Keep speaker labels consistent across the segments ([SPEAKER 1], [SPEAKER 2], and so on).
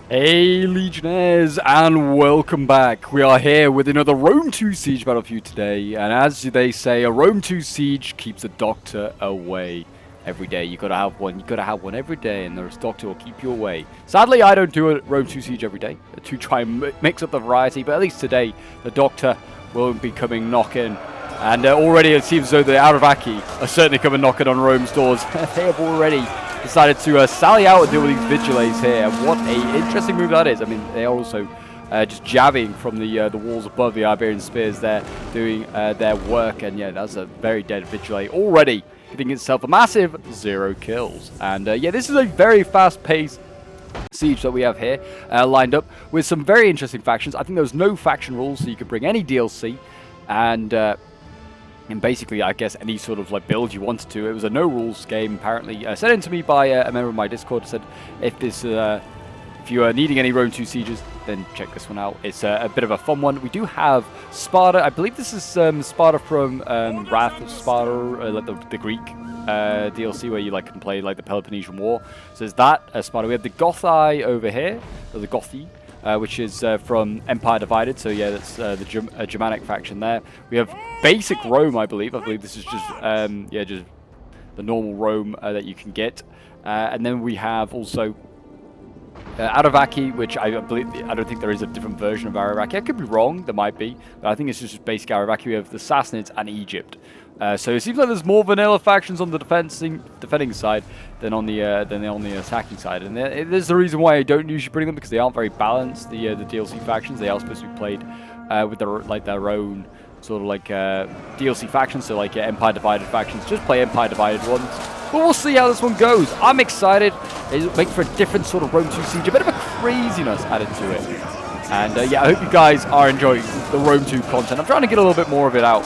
[SPEAKER 1] Hey Legionnaires, and welcome back. We are here with another Rome 2 Siege battle for you today, and as they say, a Rome 2 Siege keeps the Doctor away. Every day, you gotta have one every day, and the Doctor will keep you away. Sadly, I don't do a Rome 2 Siege every day, to try and mix up the variety, but at least today, the Doctor will be coming knocking. And already it seems as though the Aravaki are certainly coming knocking on Rome's doors. They have already decided to sally out and deal with these Vigiles here. And what a interesting move that is. I mean, they are also just jabbing from the walls above the Iberian Spears there, doing their work. And yeah, that's a very dead Vigile already, giving itself a massive 0 kills. And yeah, this is a very fast-paced siege that we have here, lined up with some very interesting factions. I think there's no faction rules, so you can bring any DLC. And basically, I guess, any sort of like build you wanted to. It was a no-rules game, apparently. Sent in to me by a member of my Discord. Said, if you are needing any Rome 2 sieges, then check this one out. It's a bit of a fun one. We do have Sparta. I believe this is Sparta from Wrath of Sparta, like the Greek DLC, where you like can play like the Peloponnesian War. So there's that Sparta. We have the Gothi over here, or the Gothi. Which is from Empire Divided, so yeah, that's the Germanic faction there. We have basic Rome, I believe. I believe this is just yeah, just the normal Rome that you can get. And then we have also Aravaki, which I don't think there is a different version of Aravaki. I could be wrong, there might be, but I think it's just basic Aravaki. We have the Sassanids and Egypt. So it seems like there's more vanilla factions on the defending side than on the attacking side, and there's the reason why I don't usually bring them, because they aren't very balanced. The DLC factions, they are supposed to be played with their own sort of like DLC factions. So like Empire Divided factions, just play Empire Divided ones. But we'll see how this one goes. I'm excited. It makes for a different sort of Rome 2 Siege, a bit of a craziness added to it. And yeah, I hope you guys are enjoying the Rome 2 content. I'm trying to get a little bit more of it out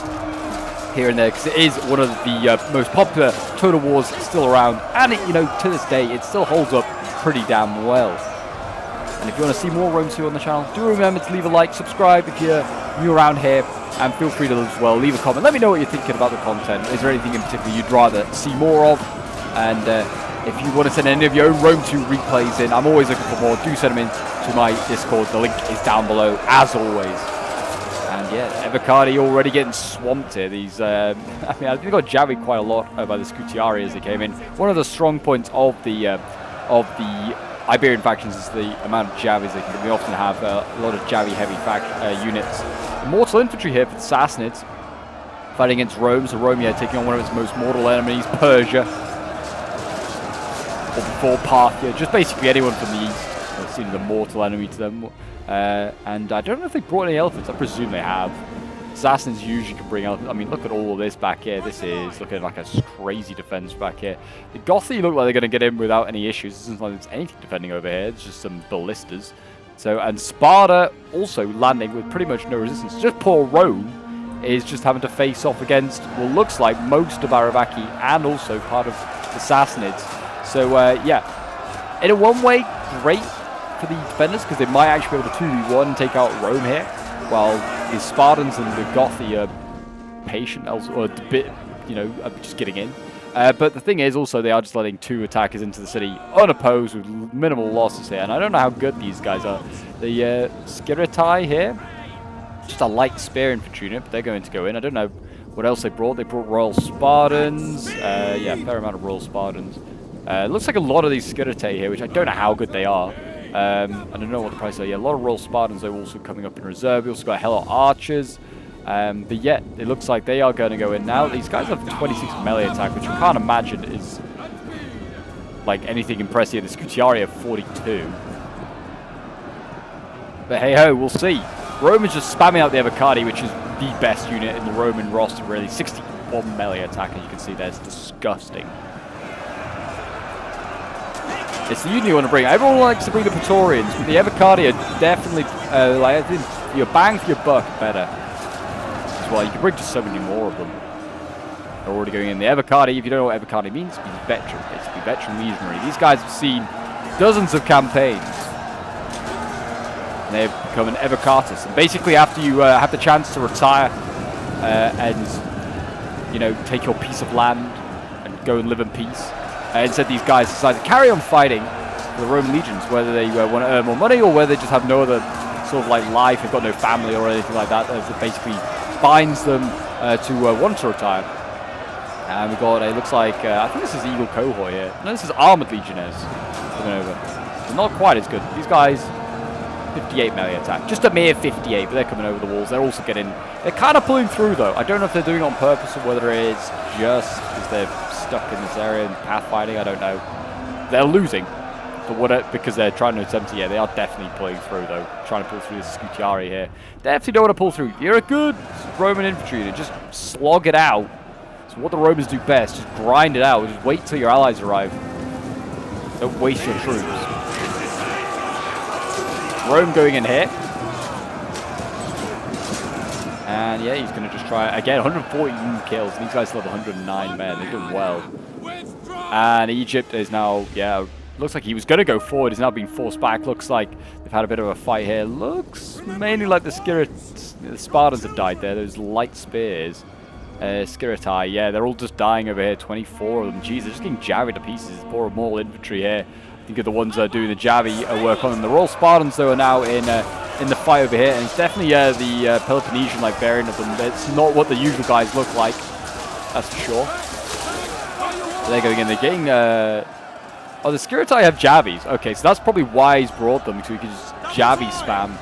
[SPEAKER 1] here and there, because it is one of the most popular Total Wars still around, and it, you know, to this day it still holds up pretty damn well. And if you want to see more Rome 2 on the channel, do remember to leave a like, subscribe if you're new around here, and feel free to as well leave a comment. Let me know what you're thinking about the content. Is there anything in particular you'd rather see more of? And if you want to send any of your own Rome 2 replays in, I'm always looking for more. Do send them in to my Discord. The link is down below, as always. And yeah, Evocati already getting swamped here. These, I mean, I think they got jabbed quite a lot by the Scutiari as they came in. One of the strong points of the Iberian factions is the amount of jabbies they can do. We often have a lot of jabby heavy units. Mortal infantry here for the Sassanids, fighting against Rome. So Rome, yeah, taking on one of its most mortal enemies, Persia, or before Parthia, just basically anyone from the east. It seems a mortal enemy to them. And I don't know if they brought any elephants. I presume they have. Assassins usually can bring elephants. I mean, look at all of this back here. This is looking like a crazy defense back here. The Gothi look like they're going to get in without any issues. It doesn't look like there's anything defending over here. It's just some ballistas. So, and Sparta also landing with pretty much no resistance. Just poor Rome is just having to face off against what looks like most of Aravaki and also part of the Sassanids. So, yeah, in a one way, great for the defenders, because they might actually be able to 2v1 and take out Rome here, while the Spartans and the Gothi are patient, or a bit, you know, just getting in. But the thing is also they are just letting 2 attackers into the city unopposed with minimal losses here, and I don't know how good these guys are. The Skiritai here, just a light spear infantry unit, but they're going to go in. I don't know what else they brought. They brought Royal Spartans, yeah, a fair amount of Royal Spartans. Looks like a lot of these Skiritai here, which I don't know how good they are. I don't know what the price are. Yeah, a lot of Royal Spartans are also coming up in reserve. We also got Hello Archers. But yeah, it looks like they are going to go in now. These guys have 26 melee attack, which I can't imagine is like anything impressive. The Scutiari have 42. But hey ho, we'll see. Rome is just spamming out the Evocati, which is the best unit in the Roman roster, really. 61 melee attack, as you can see there. It's disgusting. It's the unit you want to bring. Everyone likes to bring the Praetorians, but the Evocati are definitely, like, I think your bang for your buck better. As well, you can bring just so many more of them. They're already going in. The Evocati, if you don't know what Evocati means, it means veteran, basically, veteran legionary. These guys have seen dozens of campaigns. And they've become an Evocatus. And basically, after you have the chance to retire and, you know, take your piece of land and go and live in peace, instead these guys decide to carry on fighting for the Roman legions, whether they want to earn more money or whether they just have no other sort of like life, they've got no family or anything like that, that basically binds them to want to retire. And we've got, it looks like, I think this is Eagle Cohort here. No, this is Armored Legionnaires coming over. So not quite as good. These guys, 58 melee attack. Just a mere 58, but they're coming over the walls. They're also getting, they're kind of pulling through though. I don't know if they're doing it on purpose or whether it's just because they're stuck in this area and pathfinding, I don't know. They're losing. But because they're trying to attempt to, yeah, they are definitely pulling through though. Trying to pull through this Scutiari here. Definitely don't want to pull through. You're a good Roman infantry to just slog it out. So what the Romans do best, just grind it out. Just wait till your allies arrive. Don't waste your troops. Rome going in here. And yeah, he's going to just try, again, 114 kills. These guys still have 109 men. They're doing well. And Egypt is now, yeah, looks like he was going to go forward. He's now being forced back. Looks like they've had a bit of a fight here. Looks mainly like the Spartans have died there. Those light spears. Skiritai, yeah, they're all just dying over here. 24 of them. Jeez, they're just getting javied to pieces. Poor Mortal infantry here. I think of the ones that are doing the Javi work on them. The Royal Spartans, though, are now in the fight over here. And it's definitely the Peloponnesian-like variant of them. It's not what the usual guys look like. That's for sure. So they're going in. They're getting... oh, the Skiritai have Javis. Okay, so that's probably why he's brought them. So we can just Javi spam.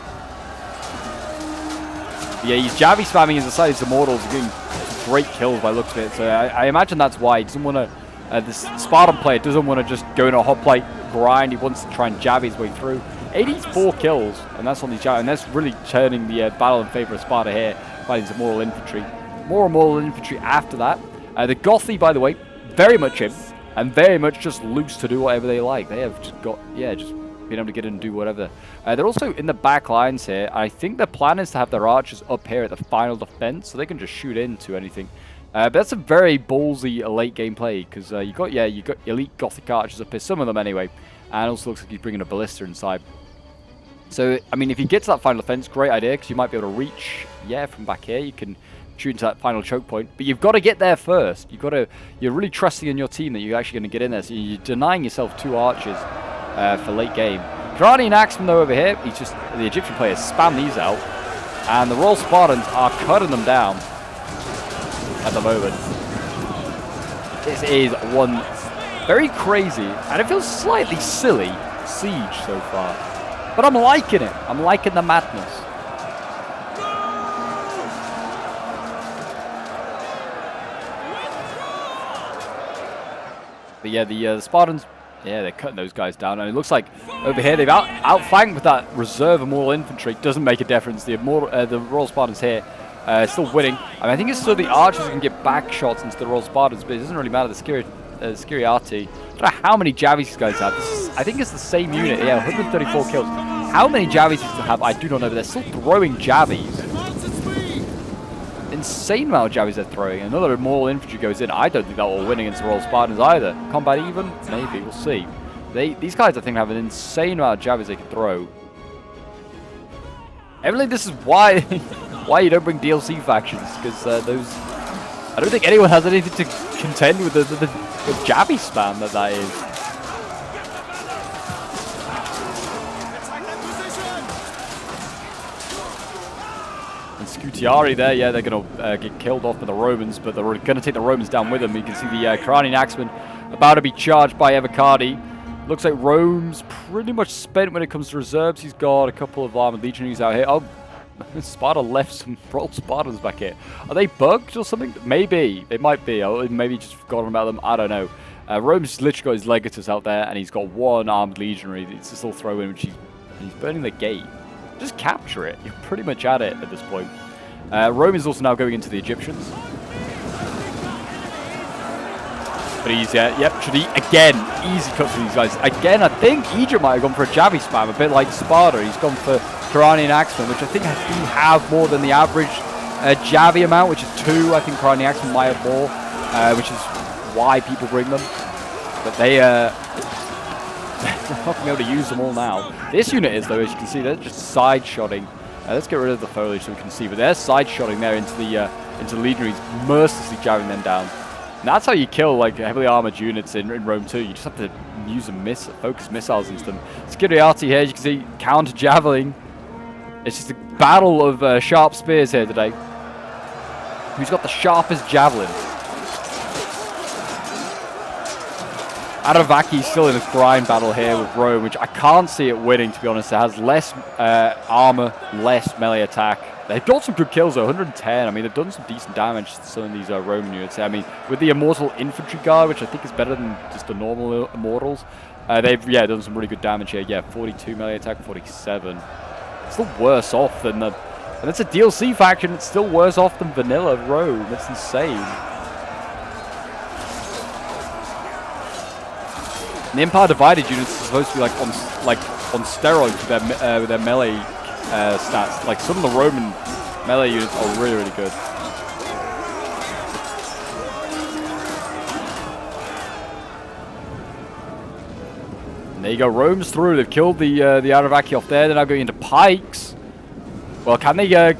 [SPEAKER 1] But yeah, he's Javi spamming his aside. The Immortals are getting great kills by looks of it. So I imagine that's why he doesn't want to... this Spartan player doesn't want to just go in a hoplite grind. He wants to try and jab his way through. 84 kills, and that's on these Javi. And that's really turning the battle in favor of Sparta here, fighting some Mortal infantry. More Mortal infantry after that. The Gothi, by the way, very much in, and very much just loose to do whatever they like. They have just got, yeah, just being able to get in and do whatever. They're also in the back lines here. I think the plan is to have their archers up here at the final defense, so they can just shoot into anything. But that's a very ballsy late game play, because you got elite Gothic archers up here, some of them anyway, and it also looks like he's bringing a ballista inside. So, I mean, if you get to that final defense, great idea, because you might be able to reach, yeah, from back here. You can shoot into that final choke point, but you've got to get there first. You're really trusting in your team that you're actually going to get in there, so you're denying yourself 2 archers for late game. Iranian Axeman, though, over here, he's just, the Egyptian players spam these out, and the Royal Spartans are cutting them down at the moment. This is one very crazy, and it feels slightly silly siege so far. But I'm liking it. I'm liking the madness. But yeah, the Spartans, yeah, they're cutting those guys down. And it looks like over here they've outflanked with that reserve Immortal infantry. Doesn't make a difference. The Royal Spartans here still winning. I mean, I think it's so the archers can get back shots into the Royal Spartans, but it doesn't really matter. The Skiriati. I don't know how many Javis these guys have. I think it's the same unit. Yeah, 134 kills. How many Javis these have, I do not know, but they're still throwing Javis. Insane amount of Javis they're throwing. Another Immortal infantry goes in. I don't think that will win against the Royal Spartans either. Combat even? Maybe. We'll see. These guys, I think, have an insane amount of Javis they can throw. Evidently, this is why you don't bring DLC factions, because those... I don't think anyone has anything to contend with the Javi spam that is. And Scutiari there, yeah, they're going to get killed off by the Romans, but they're going to take the Romans down with them. You can see the Iranian Axeman about to be charged by Evocati. Looks like Rome's pretty much spent when it comes to reserves. He's got a couple of armored legionaries out here. Oh, Sparta left some Royal Spartans back here. Are they bugged or something? Maybe. They might be. Or maybe just forgotten about them. I don't know. Rome's literally got his legatus out there, and he's got 1 armed legionary. It's just all throw in, which he's burning the gate. Just capture it. You're pretty much at it at this point. Rome is also now going into the Egyptians. But he's, yep, should he, again, easy cut for these guys. Again, I think Egypt might have gone for a Javi spam, a bit like Sparta. He's gone for Iranian Axeman, which I think do have more than the average Javi amount, which is 2. I think Iranian Axeman might have more, which is why people bring them. But they're not going to be able to use them all now. This unit is, though, as you can see, they're just side-shotting. Let's get rid of the foliage so we can see, but they're side-shotting there into the legionaries, mercilessly jabbing them down. And that's how you kill like heavily armored units in Rome 2. You just have to use focus missiles into them. Skiriati here, as you can see, counter javelin. It's just a battle of sharp spears here today. Who's got the sharpest javelin? Aravaki's still in this grind battle here with Rome, which I can't see it winning, to be honest. It has less armor, less melee attack. They've got some good kills though, 110. I mean, they've done some decent damage to some of these Roman units. I mean, with the Immortal Infantry Guard, which I think is better than just the normal Immortals, they've done some really good damage here. Yeah, 42 melee attack, 47. It's still worse off than the... And it's a DLC faction, it's still worse off than vanilla Rome. That's insane. And the Empire Divided units are supposed to be like on steroids with their melee stats. Like some of the Roman melee units are really, really good. And there you go, Rome's through. They've killed the Aravaki off there. They're now going into pikes. Well, can they? Yeah,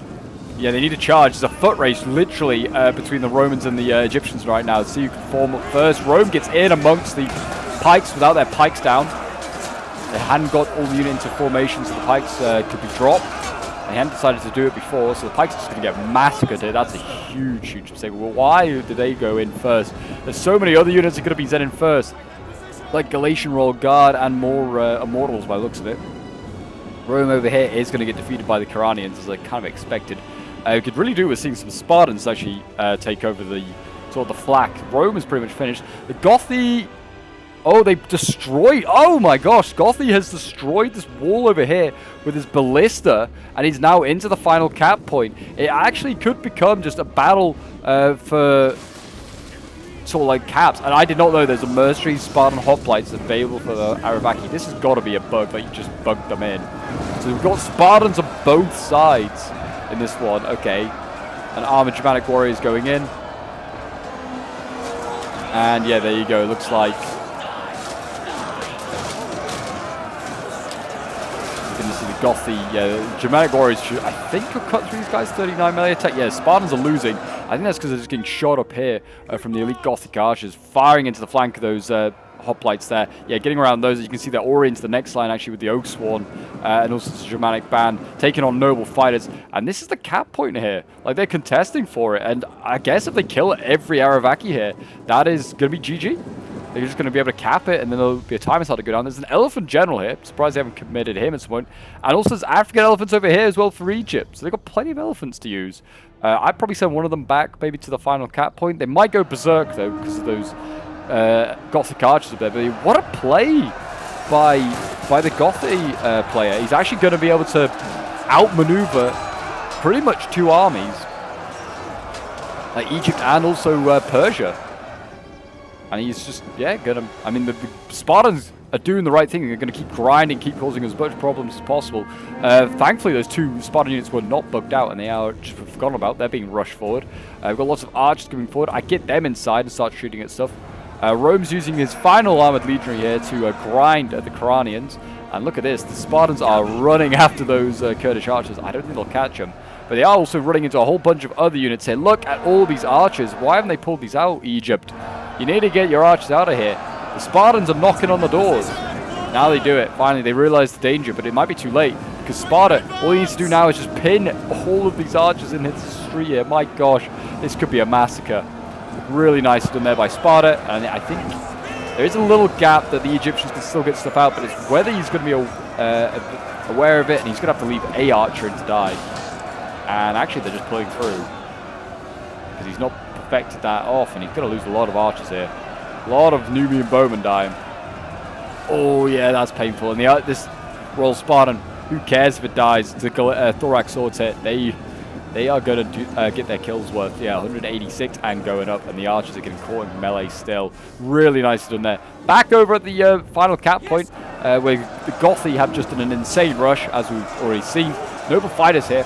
[SPEAKER 1] they need a charge. There's a foot race literally between the Romans and the Egyptians right now. See who can form up first. Rome gets in amongst the pikes without their pikes down. They hadn't got all the units into formation, so the pikes could be dropped. They hadn't decided to do it before, so the pikes are just going to get massacred here. That's a huge, huge mistake. Well, why did they go in first? There's so many other units that could have been sent in first, like Galatian Royal Guard and more Immortals by the looks of it. Rome over here is going to get defeated by the Karanians, as I kind of expected. We could really do with seeing some Spartans actually take over the sort of the flak. Rome is pretty much finished. The Gothi... Oh, they destroyed... Oh my gosh, Gothi has destroyed this wall over here with his ballista, and he's now into the final cap point. It actually could become just a battle for sort of like caps. And I did not know there's a mercenary Spartan hoplites available for the Aravaki. This has got to be a bug, like you just bugged them in. So we've got Spartans on both sides in this one. Okay. An armored Germanic warriors going in. And yeah, there you go. It looks like... Gothi, yeah, Germanic warriors should, I think, will cut through these guys. 39 melee attack. Yeah, Spartans are losing. I think that's because they're just getting shot up here from the elite Gothic archers, firing into the flank of those hoplites there. Yeah, getting around those. You can see they're already into the next line actually with the Oak Sworn and also the Germanic band taking on noble fighters. And this is the cap point here. Like, they're contesting for it. And I guess if they kill every Aravaki here, that is going to be GG. They're just going to be able to cap it, and then there'll be a time start to go down. There's an elephant general here. Surprised they haven't committed him at some point. And also there's African elephants over here as well for Egypt. So they've got plenty of elephants to use. I'd probably send one of them back maybe to the final cap point. They might go berserk, though, because of those Gothic archers up there. But what a play by the Gothi player. He's actually going to be able to outmaneuver pretty much two armies. Like Egypt and also Persia. And he's just, yeah, gonna... I mean, the Spartans are doing the right thing. They're going to keep grinding, keep causing as much problems as possible. Thankfully, those two Spartan units were not bugged out, and they are just forgotten about. They're being rushed forward. We've got lots of archers coming forward. I get them inside and start shooting at stuff. Rome's using his final armored legionary here to grind at the Karanians. And look at this. The Spartans are running after those Kurdish archers. I don't think they'll catch them. But they are also running into a whole bunch of other units here. Look at all these archers. Why haven't they pulled these out, Egypt? You need to get your archers out of here. The Spartans are knocking on the doors. Now they do it. Finally, they realize the danger, but it might be too late. Because Sparta, all he needs to do now is just pin all of these archers in his street here. My gosh, this could be a massacre. Really nice done there by Sparta. And I think there is a little gap that the Egyptians can still get stuff out, but it's whether he's going to be aware of it, and he's going to have to leave a archer in to die. And actually, they're just pulling through. Because he's not perfected that off, and he's going to lose a lot of archers here. A lot of Nubian bowmen dying. Oh, yeah, that's painful. And this Royal Spartan, who cares if it dies? The thorax swords hit. They are going to get their kills worth. Yeah, 186 and going up, and the archers are getting caught in melee still. Really nicely done there. Back over at the final cap point, where the Gothi have just done an insane rush, as we've already seen. Noble fighters here.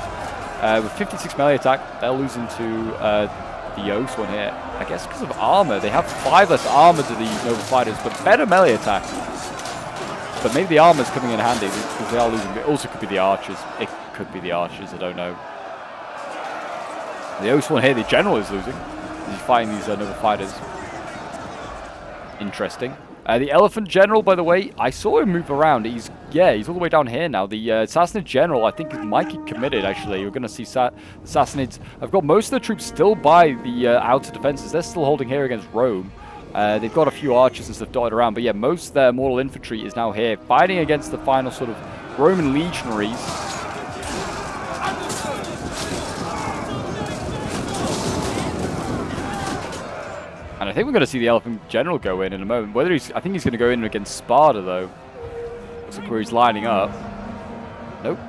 [SPEAKER 1] With 56 melee attack, they're losing to the Yost one here. I guess because of armor. They have 5 less armor to the noble fighters, but better melee attack. But maybe the armor's coming in handy because they are losing. It also could be the archers. It could be the archers, I don't know. The Yost one here, the general is losing. He's fighting these noble fighters. Interesting. The Elephant General, by the way, I saw him move around. He's all the way down here now. The Sassanid General, I think, might get committed, actually. You're going to see Sassanids. I've got most of the troops still by the outer defenses. They're still holding here against Rome. They've got a few archers and stuff dotted around. But yeah, most of their mortal infantry is now here, fighting against the final sort of Roman legionaries. And I think we're going to see the Elephant General go in a moment. I think he's going to go in against Sparta, though. Looks like where he's lining up. Nope.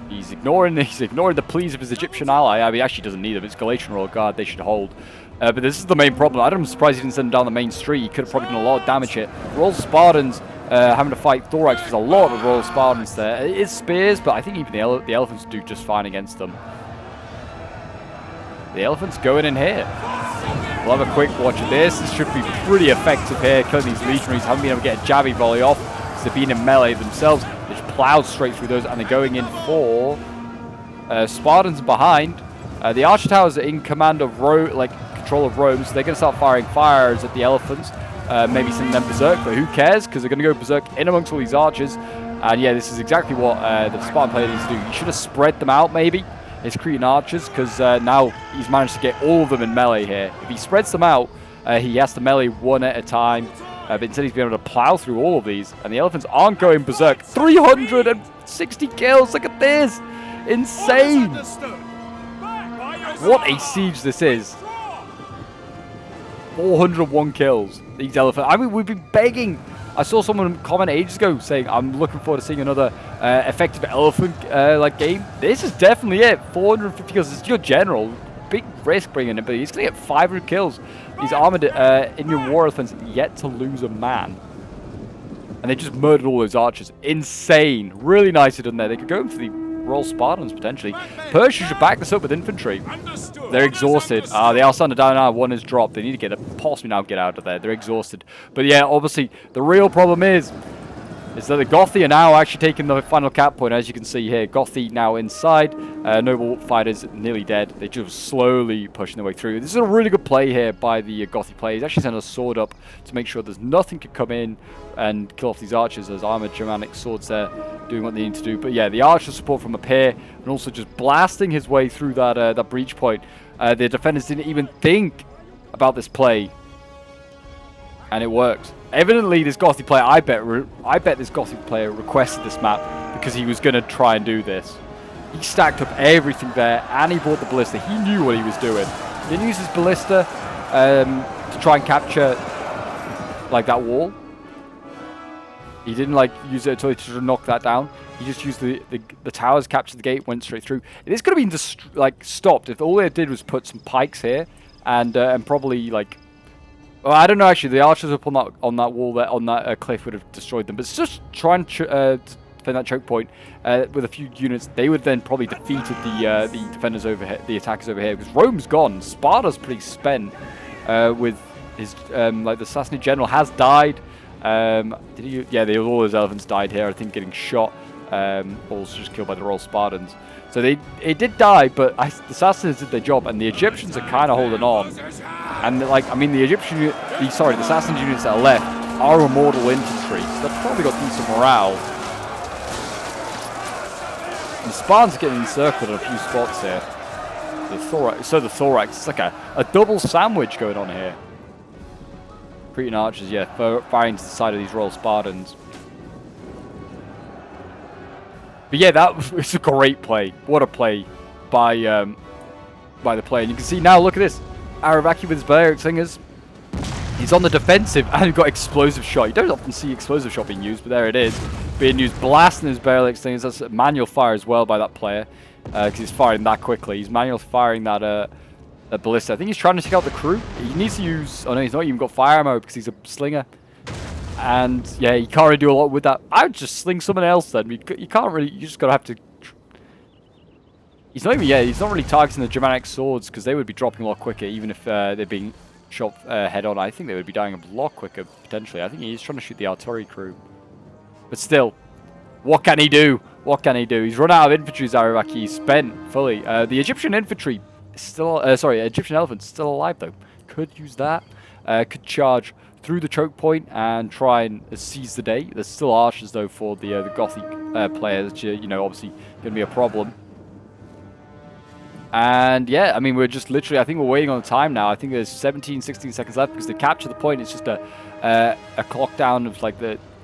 [SPEAKER 1] He's ignoring the pleas of his Egyptian ally. I mean, he actually doesn't need them. It's Galatian Royal Guard. They should hold. But this is the main problem. I'm surprised he didn't send him down the main street. He could have probably done a lot of damage here. Royal Spartans having to fight Thorax. There's a lot of Royal Spartans there. It is spears, but I think even the Elephants do just fine against them. The Elephants going in here. We'll have a quick watch of this. This should be pretty effective here. Killing these legionaries. Haven't been able to get a jabby volley off because they've been in melee themselves. They just plowed straight through those, and they're going in for Spartans behind. The Archer Towers are in command of control of Rome, so they're going to start firing fires at the Elephants. Maybe send them berserk, but who cares? Because they're going to go berserk in amongst all these archers. And yeah, this is exactly what the Spartan player needs to do. You should have spread them out, maybe. His Cretan archers, because now he's managed to get all of them in melee here. If he spreads them out, he has to melee one at a time. But instead he's been able to plow through all of these. And the Elephants aren't going berserk. 360 kills, look at this! Insane! What a siege this is. 401 kills, these Elephants. I mean, we've been begging. I saw someone comment ages ago saying, I'm looking forward to seeing another effective Elephant game. This is definitely it. 450 kills. It's your general. Big risk bringing it, but he's going to get 500 kills. These armored Indian war elephants yet to lose a man. And they just murdered all those archers. Insane. Really nicely done there. They could go in for the Royal Spartans, potentially. Persia should back this up with infantry. They're exhausted. They are starting to die now. One is dropped. They need to possibly now get out of there. They're exhausted. But yeah, obviously, the real problem is that the Gothi are now actually taking the final cap point, as you can see here. Gothi now inside. Noble fighters nearly dead. They're just slowly pushing their way through. This is a really good play here by the Gothi player. He's actually sent a sword up to make sure there's nothing could come in and kill off these archers. There's armored Germanic swords there doing what they need to do. But yeah, the archer support from up here and also just blasting his way through that breach point. The defenders didn't even think about this play, and it worked. Evidently, this Gothi player, I bet this Gothi player requested this map because he was going to try and do this. He stacked up everything there, and he bought the ballista. He knew what he was doing. He didn't use his ballista to try and capture like that wall. He didn't use it to knock that down. He just used the towers, captured the gate, went straight through. This could have been stopped if all they did was put some pikes here and probably well, I don't know actually. The archers up on that wall there on that cliff would have destroyed them. But it's just trying to defend that choke point with a few units. They would then probably defeated the defenders over here, the attackers over here, because Rome's gone. Sparta's pretty spent with his the Sassanid general has died. Did he? Yeah, all those elephants died here. I think getting shot. Also just killed by the Royal Spartans. So it did die, but the Sassanids did their job, and the Egyptians are kind of holding on. And the Sassanid units that are left are immortal infantry, so they've probably got decent morale. And the Spartans are getting encircled in a few spots here. The Thorax, it's like a double sandwich going on here. Cretan archers, yeah, firing to the side of these Royal Spartans. But yeah, that was a great play. What a play by the player. And you can see now, look at this. Aravaki with his Balearic Slingers. He's on the defensive and got explosive shot. You don't often see explosive shot being used, but there it is. Being used, blasting his Balearic Slingers. That's manual fire as well by that player. Because he's firing that quickly. He's manual firing that ballista. I think he's trying to take out the crew. He needs to use... Oh no, he's not even got fire mode because he's a slinger. And yeah, you can't really do a lot with that. I would just sling someone else then. You can't really... You just gotta have to... He's not even... Yeah, he's not really targeting the Germanic swords because they would be dropping a lot quicker even if they're being shot head on. I think they would be dying a lot quicker potentially. I think he's trying to shoot the artillery crew. But still, what can he do? What can he do? He's run out of infantry, Zaravaki. He's spent fully. The Egyptian infantry is still... Egyptian elephants still alive though. Could use that. Could charge through the choke point and try and seize the day. There's still archers though for the Gothic player, which obviously going to be a problem. And yeah, I mean, we're just literally, I think we're waiting on the time now. I think there's 17, 16 seconds left because to capture the point, it's just a clock down of like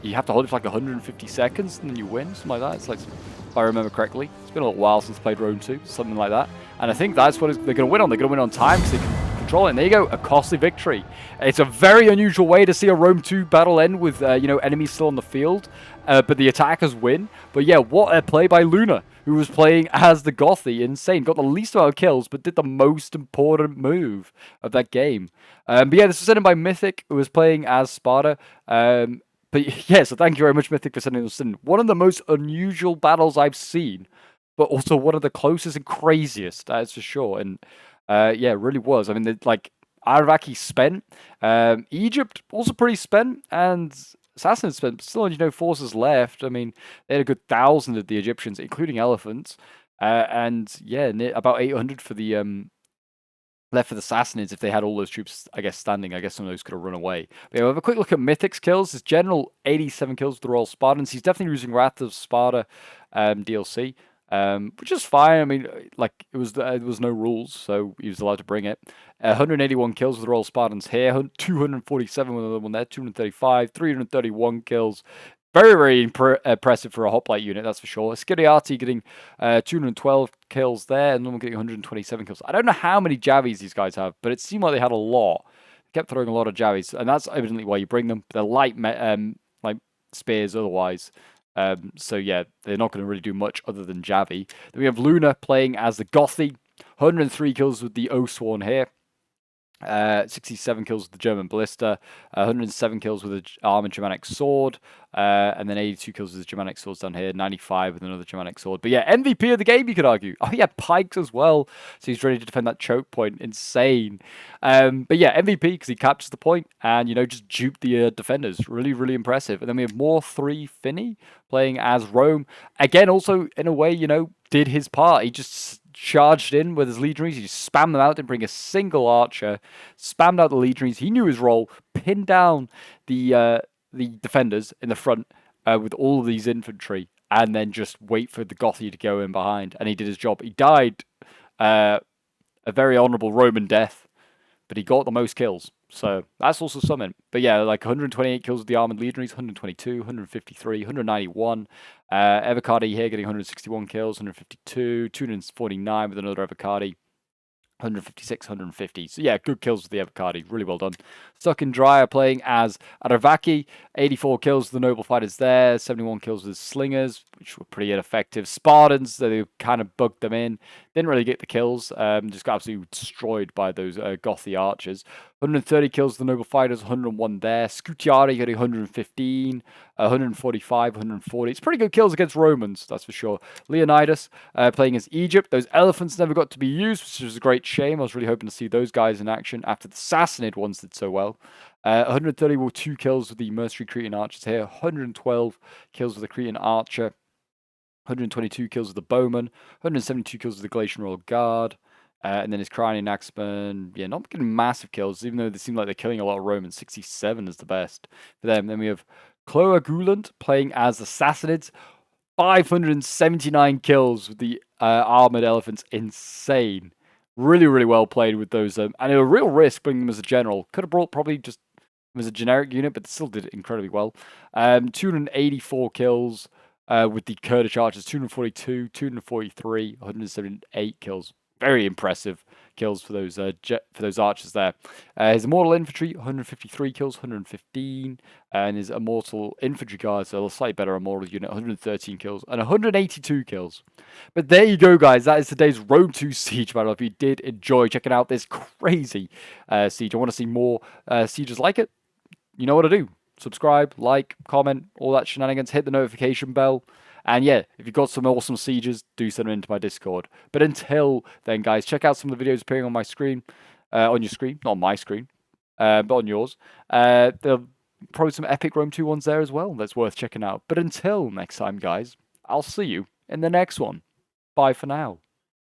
[SPEAKER 1] you have to hold it for like 150 seconds and then you win, something like that. It's like, if I remember correctly, it's been a little while since I played Rome 2, something like that. And I think that's what they're going to win on. They're going to win on time because they can control it. And there you go, a costly victory. It's a very unusual way to see a Rome 2 battle end with, enemies still on the field, but the attackers win. But yeah, what a play by Luna, who was playing as the Gothy. Insane. Got the least amount of kills, but did the most important move of that game. But yeah, this was sent in by Mythic, who was playing as Sparta. But yeah, so thank you very much, Mythic, for sending this in. One of the most unusual battles I've seen, but also one of the closest and craziest, that's for sure. And yeah, it really was. I mean, Aravaki spent. Egypt also pretty spent, and Assassins spent. But still, only no forces left. I mean, they had a good 1,000 of the Egyptians, including elephants. And yeah, about 800 for the left for the Sassanids if they had all those troops, I guess, standing. I guess some of those could have run away. But yeah, we'll have a quick look at Mythic's kills. His general 87 kills with the Royal Spartans. He's definitely using Wrath of Sparta DLC. Which is fine. I mean, like it was no rules, so he was allowed to bring it. 181 kills with the Royal Spartans here, 247 with another one there, 235, 331 kills. Very, very impressive for a hoplite unit, that's for sure. Skiriati getting 212 kills there, and then we're getting 127 kills. I don't know how many Javis these guys have, but it seemed like they had a lot. They kept throwing a lot of Javis, and that's evidently why you bring them. They're light, like spears otherwise. So yeah, they're not going to really do much other than Javi. Then we have Luna playing as the Gothy. 103 kills with the Oathsworn here. 67 kills with the German Ballista, 107 kills with the Armored Germanic Sword, and then 82 kills with the Germanic Swords down here, 95 with another Germanic Sword. But yeah, MVP of the game, you could argue. Oh yeah, Pikes as well, so he's ready to defend that choke point. Insane. But yeah, MVP because he captures the point and, just duped the defenders. Really, really impressive. And then we have more 3 Finney playing as Rome. Again, also, in a way, did his part. He just charged in with his legionaries. He just spammed them out, didn't bring a single archer. Spammed out the legionaries. He knew his role. Pinned down the defenders in the front with all of these infantry, and then just wait for the Gothy to go in behind. And he did his job. He died a very honourable Roman death, but he got the most kills. So that's also something. But yeah, like 128 kills with the armored legionaries, 122, 153, 191. Evocati here getting 161 kills, 152, 249 with another Evocati. 156, 150. So yeah, good kills with the Evocati. Really well done. Stuck in Dryer playing as Aravaki. 84 kills with the Noble Fighters there. 71 kills with Slingers, which were pretty ineffective. Spartans, they kind of bugged them in. Didn't really get the kills. Just got absolutely destroyed by those Gothy archers. 130 kills with the Noble Fighters. 101 there. Scutiari getting 115. 145, 140. It's pretty good kills against Romans, that's for sure. Leonidas playing as Egypt. Those elephants never got to be used, which was a great shame. I was really hoping to see those guys in action after the Sassanid ones did so well. 132 kills with the Mercenary Cretan Archers here. 112 kills with the Cretan Archer. 122 kills with the Bowman. 172 kills with the Galatian Royal Guard. And then his Cranian Axeman, yeah, not getting massive kills, even though they seem like they're killing a lot of Romans. 67 is the best for them. Then we have Cloagulant playing as the Sassanids. 579 kills with the armored elephants. Insane. Really, really well played with those. And a real risk bringing them as a general. Could have brought probably just as a generic unit, but still did it incredibly well. 284 kills with the Kurdish archers. 242, 243, 178 kills. Very impressive kills for those archers there. His immortal infantry, 153 kills, 115, and his immortal infantry guards, so a slightly better immortal unit, 113 kills and 182 kills. But there you go, guys. That is today's Rome 2 Siege battle. If you did enjoy checking out this crazy siege, I want to see more sieges like it. You know what to do. Subscribe, like, comment, all that shenanigans. Hit the notification bell. And yeah, if you've got some awesome sieges, do send them into my Discord. But until then, guys, check out some of the videos appearing on my screen. On your screen, not on my screen, but on yours. There are probably some epic Rome 2 ones there as well that's worth checking out. But until next time, guys, I'll see you in the next one. Bye for now.